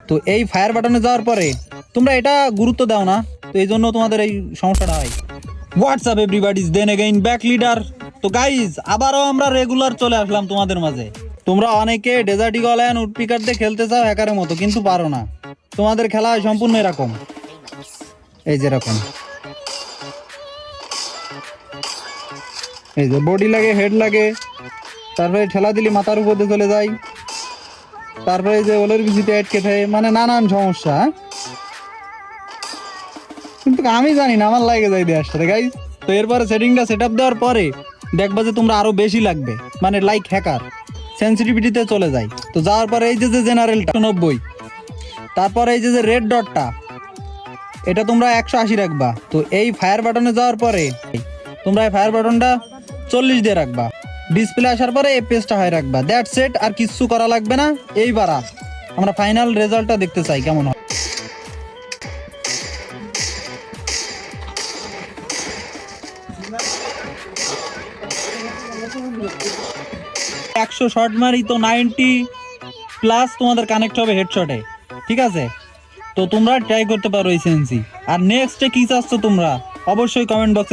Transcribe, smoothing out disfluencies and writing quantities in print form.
তো এই ফায়ার বাটনে যাওয়ার পরে তোমরা এটা গুরুত্ব দাও না, তো এই জন্য তোমাদের এই সমস্যাটা হয়। What's up everybody, then again back leader. তো গাইজ আবারও আমরা রেগুলার চলে আসলাম তোমাদের মাঝে। তোমরা অনেকে ডেজার্ট ইগল অ্যান্ড উডপিকার দিয়ে খেলতে চাও হ্যাকারের মতো, কিন্তু পারো না। তোমাদের খেলা হয় সম্পূর্ণ এরকম, এই যেরকম, এই যে বডি লাগে, হেড লাগে, তারপরে ঠেলা দিলি মাথার উপর দিয়ে চলে যায়, তারপরে এই যে ওলের বিচিতে আটকে থাকে, মানে নানান সমস্যা। কিন্তু আমি জানি না, আমার লাগে যায় দেওয়ার সাথে গাইজ। তো এরপরে সেটিংটা সেট আপ দেওয়ার পরে দেখবা যে তোমরা আরো বেশি লাগবে, মানে লাইক হ্যাকার সেন্সিটিভিটিতে চলে যায়। তো যাওয়ার পরে এই যে জেনারেলটা 90, তারপরে এই যে রেড ডটটা এটা তোমরা 180 রাখবা। তো এই ফায়ার বাটনে যাওয়ার পরে তোমরা এই ফায়ার বাটনটা 40 দিয়ে রাখবা। ডিসপ্লে আসার পরে এই পেজটা হয় রাখবা। দ্যাটস ইট, আর কিচ্ছু করা লাগবে না। এইবার আমরা ফাইনাল রেজাল্টটা দেখতে চাই কেমন হয়। 100 শট মারি তো 90 প্লাস তোমাদের কানেক্ট হবে হেডশটে, ঠিক আছে? তো তোমরা ট্রাই করতে পারো এই সেন্সি। আর নেক্সটে কি চাচ্ছ তোমরা অবশ্যই কমেন্ট বক্সে